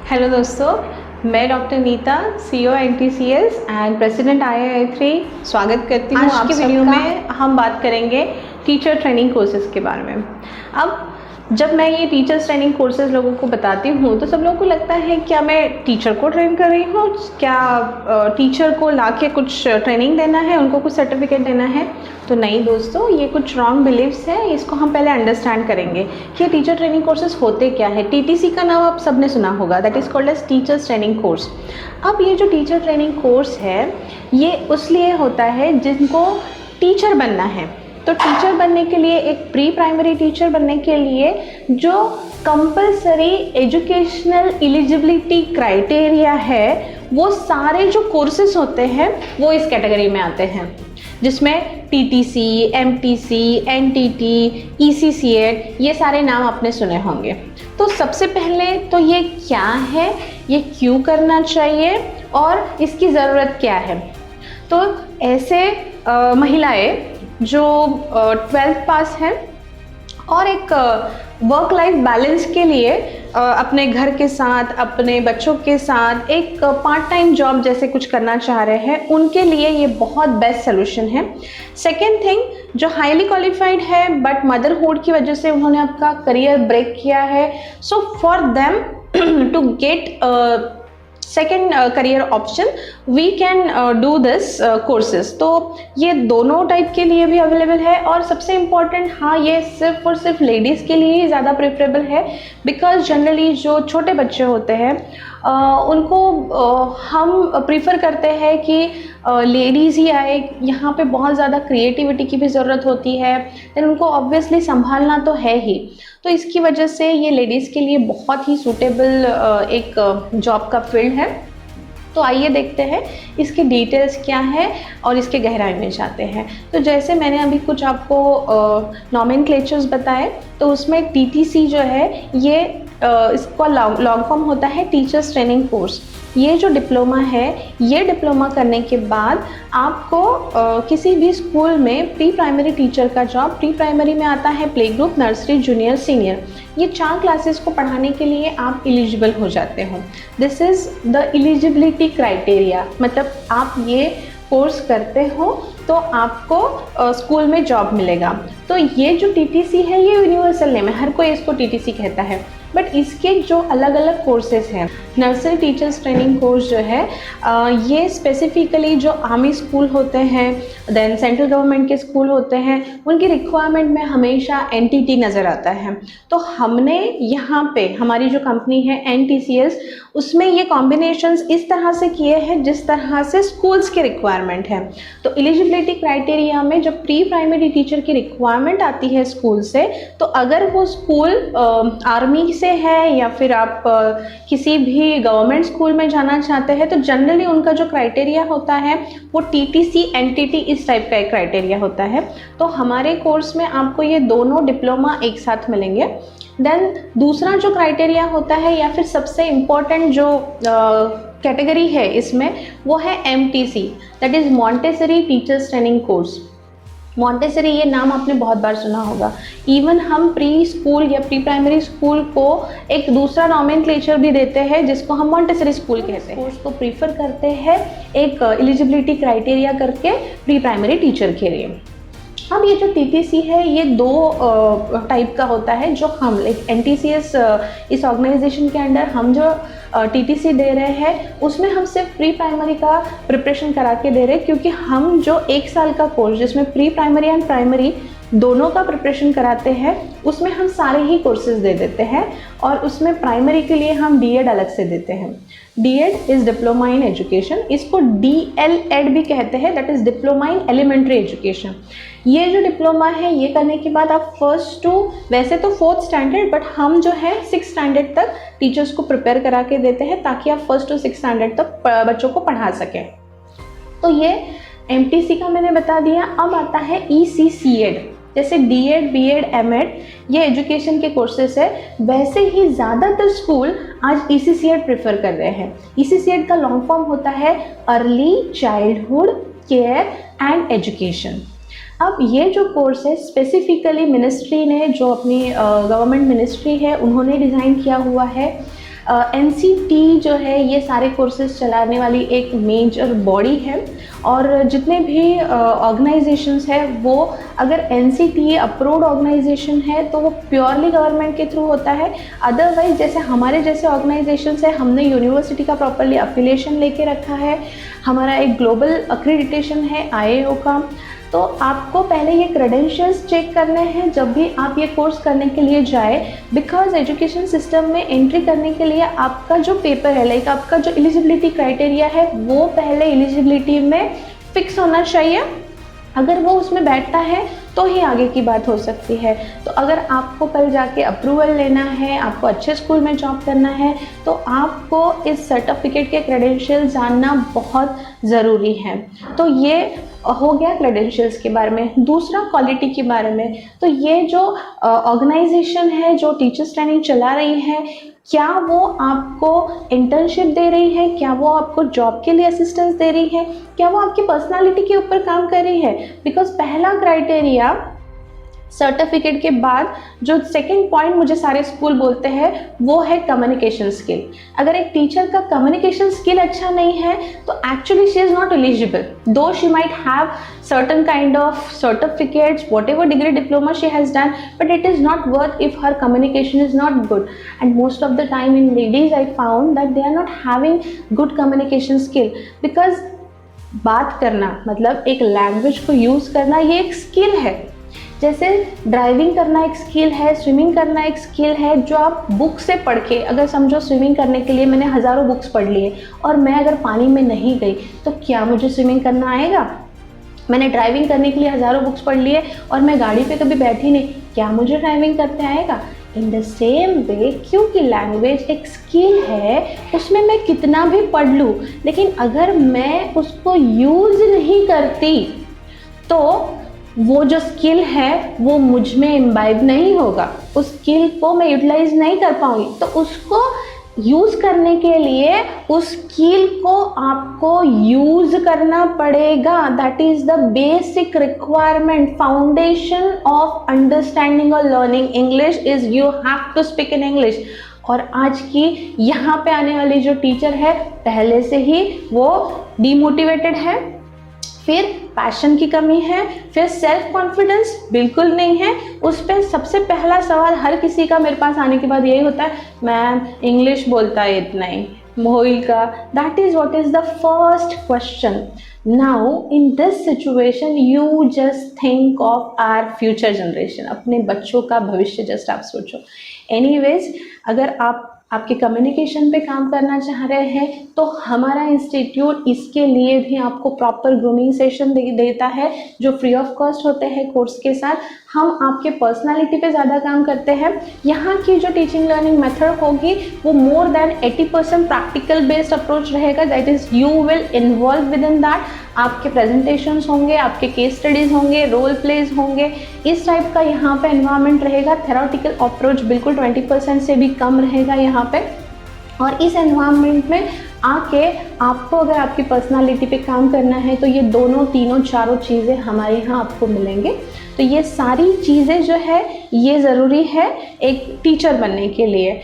Hello दोस्तों, मैं doctor Nita, CEO NTCS and president III स्वागत करती हूँ। आज की वीडियो में हम बात करेंगे टीचर ट्रेनिंग कोर्सेज के बारे में। अब जब मैं ये टीचर्स ट्रेनिंग कोर्सेज लोगों को बताती हूँ तो सब लोगों को लगता है क्या मैं टीचर को ट्रेन कर रही हूँ, क्या टीचर को लाके कुछ ट्रेनिंग देना है, उनको कुछ सर्टिफिकेट देना है। तो नहीं दोस्तों, ये कुछ रॉन्ग बिलीव्स है। इसको हम पहले अंडरस्टैंड करेंगे कि टीचर ट्रेनिंग कोर्सेज होते क्या है। TTC का नाम आप सबने सुना होगा, that is called as teachers training course. अब ये जो टीचर ट्रेनिंग कोर्स है ये उसलिए होता है जिनको टीचर बनना है। तो टीचर बनने के लिए, एक प्री प्राइमरी टीचर बनने के लिए जो कंपलसरी एजुकेशनल एलिजिबिलिटी क्राइटेरिया है, वो सारे जो कोर्सेज होते हैं वो इस कैटेगरी में आते हैं, जिसमें TTC, MTC, NTT, ECCET ये सारे नाम आपने सुने होंगे। तो सबसे पहले तो ये क्या है, ये क्यों करना चाहिए और इसकी ज़रूरत क्या है। तो ऐसे महिलाएं जो 12th पास हैं और एक वर्क लाइफ बैलेंस के लिए अपने घर के साथ, अपने बच्चों के साथ एक पार्ट टाइम जॉब जैसे कुछ करना चाह रहे हैं, उनके लिए ये बहुत बेस्ट सोल्यूशन है। सेकेंड थिंग, जो हाईली क्वालिफाइड है बट मदरहुड की वजह से उन्होंने आपका करियर ब्रेक किया है, so for them to get second career option we can do this courses. तो ये दोनों टाइप के लिए भी अवेलेबल है। और सबसे इम्पॉर्टेंट, हाँ, ये सिर्फ और सिर्फ लेडीज़ के लिए ही ज़्यादा प्रेफरेबल है, बिकॉज जनरली जो छोटे बच्चे होते हैं उनको हम प्रीफर करते हैं कि लेडीज़ ही आए। यहाँ पे बहुत ज़्यादा क्रिएटिविटी की भी ज़रूरत होती है, देन उनको ऑब्वियसली संभालना तो है ही। तो इसकी वजह से ये लेडीज़ के लिए बहुत ही सूटेबल एक जॉब का फील्ड है। तो आइए देखते हैं इसके डिटेल्स क्या है और इसके गहराई में जाते हैं। तो जैसे मैंने अभी कुछ आपको नॉमेनक्लेचर्स बताए, तो उसमें TTC जो है ये इसका लॉन्ग फॉर्म होता है टीचर्स ट्रेनिंग कोर्स। ये जो डिप्लोमा है, ये डिप्लोमा करने के बाद आपको किसी भी स्कूल में प्री प्राइमरी टीचर का जॉब, प्री प्राइमरी में आता है play group, nursery, junior, senior, ये 4 क्लासेस को पढ़ाने के लिए आप एलिजिबल हो जाते हो। This is the eligibility criteria, मतलब आप ये कोर्स करते हो तो आपको स्कूल में जॉब मिलेगा। तो ये जो TTC है ये यूनिवर्सल नेम है, हर कोई इसको TTC कहता है। बट इसके जो अलग अलग कोर्सेज हैं, नर्सरी टीचर्स ट्रेनिंग कोर्स जो है ये स्पेसिफिकली जो आर्मी स्कूल होते हैं, देन सेंट्रल गवर्नमेंट के स्कूल होते हैं, उनकी रिक्वायरमेंट में हमेशा NTT नज़र आता है। तो हमने यहाँ पे, हमारी जो कंपनी है NTCS, उसमें ये कॉम्बिनेशंस इस तरह से किए हैं जिस तरह से स्कूल्स की रिक्वायरमेंट है। तो एलिजिबिलिटी क्राइटेरिया में जब प्री प्राइमरी टीचर की रिक्वायरमेंट आती है स्कूल से, तो अगर वो स्कूल आर्मी से है या फिर आप किसी भी गवर्नमेंट स्कूल में जाना चाहते हैं, तो जनरली उनका जो क्राइटेरिया होता है वो TTC, NTT इस टाइप का एक क्राइटेरिया होता है। तो हमारे कोर्स में आपको ये दोनों डिप्लोमा एक साथ मिलेंगे। देन दूसरा जो क्राइटेरिया होता है या फिर सबसे इम्पोर्टेंट जो कैटेगरी है इसमें, वो है MTC, that is Montessori teachers training course. Montessori ये नाम आपने बहुत बार सुना होगा। इवन हम प्री स्कूल या प्री प्राइमरी स्कूल को एक दूसरा नॉमेनक्लेचर भी देते हैं जिसको हम मॉन्टेसरी स्कूल कहते हैं। कोर्स को प्रीफर करते हैं एक एलिजिबिलिटी क्राइटेरिया करके प्री प्राइमरी टीचर के लिए। अब ये जो TTC है ये 2 टाइप का होता है। जो हम NTCS इस ऑर्गेनाइजेशन के अंडर हम जो TTC दे रहे हैं उसमें हम सिर्फ प्री प्राइमरी का प्रिपरेशन करा के दे रहे हैं, क्योंकि हम जो 1 साल का कोर्स जिसमें प्री प्राइमरी एंड प्राइमरी दोनों का प्रिपरेशन कराते हैं उसमें हम सारे ही कोर्सेज दे देते हैं। और उसमें प्राइमरी के लिए हम DED अलग से देते हैं। DED is diploma in education, इसको DLED भी कहते हैं, that is diploma in elementary education. ये जो डिप्लोमा है ये करने के बाद आप फर्स्ट टू, वैसे तो 4th स्टैंडर्ड, बट हम जो है 6th स्टैंडर्ड तक टीचर्स को प्रिपेयर करा के देते हैं ताकि आप 1st to 6th स्टैंडर्ड तक बच्चों को पढ़ा सकें। तो ये MTC का मैंने बता दिया। अब आता है ECCET, जैसे DED, BEd, MEd ये एजुकेशन के कोर्सेस है, वैसे ही ज़्यादातर स्कूल आज ECCET प्रेफर कर रहे हैं। ECCET का लॉन्ग फॉर्म होता है early childhood care and education. अब ये जो कोर्स है स्पेसिफिकली मिनिस्ट्री ने, जो अपनी गवर्नमेंट मिनिस्ट्री है, उन्होंने डिज़ाइन किया हुआ है। NCT जो है ये सारे कोर्सेज चलाने वाली एक मेजर बॉडी है, और जितने भी ऑर्गेनाइजेशंस है वो अगर NCT अप्रूव्ड ऑर्गेनाइजेशन है तो वो प्योरली गवर्नमेंट के थ्रू होता है। अदरवाइज जैसे हमारे जैसे ऑर्गेनाइजेशंस है, हमने यूनिवर्सिटी का प्रॉपरली अफिलिएशन लेके रखा है, हमारा एक ग्लोबल अक्रेडिटेशन है IAO का, तो आपको पहले ये क्रेडेंशियल्स चेक करने हैं जब भी आप ये कोर्स करने के लिए जाए। बिकॉज एजुकेशन सिस्टम में एंट्री करने के लिए आपका जो पेपर है, लाइक आपका जो एलिजिबिलिटी क्राइटेरिया है, वो पहले एलिजिबिलिटी में फिक्स होना चाहिए। अगर वो उसमें बैठता है तो ही आगे की बात हो सकती है। तो अगर आपको कल जाके अप्रूवल लेना है, आपको अच्छे स्कूल में जॉब करना है, तो आपको इस सर्टिफिकेट के क्रेडेंशियल जानना बहुत ज़रूरी है। तो ये हो गया क्रेडेंशियल्स के बारे में। दूसरा क्वालिटी के बारे में, तो ये जो ऑर्गेनाइजेशन है जो टीचर्स ट्रेनिंग चला रही है, क्या वो आपको इंटर्नशिप दे रही है, क्या वो आपको जॉब के लिए असिस्टेंस दे रही है, क्या वो आपकी पर्सनालिटी के ऊपर काम कर रही है। बिकॉज पहला क्राइटेरिया सर्टिफिकेट के बाद जो सेकंड पॉइंट मुझे सारे स्कूल बोलते हैं वो है कम्युनिकेशन स्किल। अगर एक टीचर का कम्युनिकेशन स्किल अच्छा नहीं है तो actually she is not eligible, though she might have certain kind of certificates, whatever degree diploma she has done, but it is not worth if her communication is not good. And most of the time in ladies I found that they are not having good communication skill, because बात करना मतलब एक language को use करना ये एक skill है। जैसे ड्राइविंग करना एक स्किल है, स्विमिंग करना एक स्किल है, जो आप बुक से पढ़ के, अगर समझो स्विमिंग करने के लिए मैंने हज़ारों बुक्स पढ़ लिए और मैं अगर पानी में नहीं गई तो क्या मुझे स्विमिंग करना आएगा। मैंने ड्राइविंग करने के लिए हज़ारों बुक्स पढ़ लिए और मैं गाड़ी पे कभी बैठी नहीं, क्या मुझे ड्राइविंग करते आएगा। इन द सेम वे, क्योंकि लैंग्वेज एक स्किल है, उसमें मैं कितना भी पढ़ लूँ, लेकिन अगर मैं उसको यूज़ नहीं करती तो वो जो स्किल है वो मुझ में इम्बाइब नहीं होगा, उस स्किल को मैं यूटिलाइज नहीं कर पाऊंगी। तो उसको यूज़ करने के लिए उस स्किल को आपको यूज़ करना पड़ेगा। That is the basic requirement, foundation of understanding और learning English is you have to speak in English. और आज की यहाँ पे आने वाली जो टीचर है पहले से ही वो डीमोटिवेटेड है, फिर पैशन की कमी है, फिर सेल्फ कॉन्फिडेंस बिल्कुल नहीं है। उस पर सबसे पहला सवाल हर किसी का मेरे पास आने के बाद यही होता है, मैम इंग्लिश बोलता है इतना ही मोहिल का। That is what is the first question. Now in this situation you just think of our future generation, अपने बच्चों का भविष्य जस्ट आप सोचो। एनीवेज, अगर आप आपके कम्युनिकेशन पे काम करना चाह रहे हैं तो हमारा इंस्टीट्यूट इसके लिए भी आपको प्रॉपर ग्रूमिंग सेशन देता है जो फ्री ऑफ कॉस्ट होते हैं कोर्स के साथ। हम आपके पर्सनालिटी पे ज़्यादा काम करते हैं। यहाँ की जो टीचिंग लर्निंग मेथड होगी वो more than 80% practical based approach रहेगा। That is you will involve with in that. आपके प्रेजेंटेशंस होंगे, आपके केस स्टडीज़ होंगे, रोल प्लेज होंगे, इस टाइप का यहाँ पे एनवायरनमेंट रहेगा। थेरोटिकल अप्रोच बिल्कुल 20% से भी कम रहेगा यहाँ पे। और इस एनवायरनमेंट में आके आपको अगर आपकी पर्सनालिटी पे काम करना है तो ये दोनों तीनों चारों चीज़ें हमारे यहाँ आपको मिलेंगे। तो ये सारी चीज़ें जो है ये ज़रूरी है एक टीचर बनने के लिए।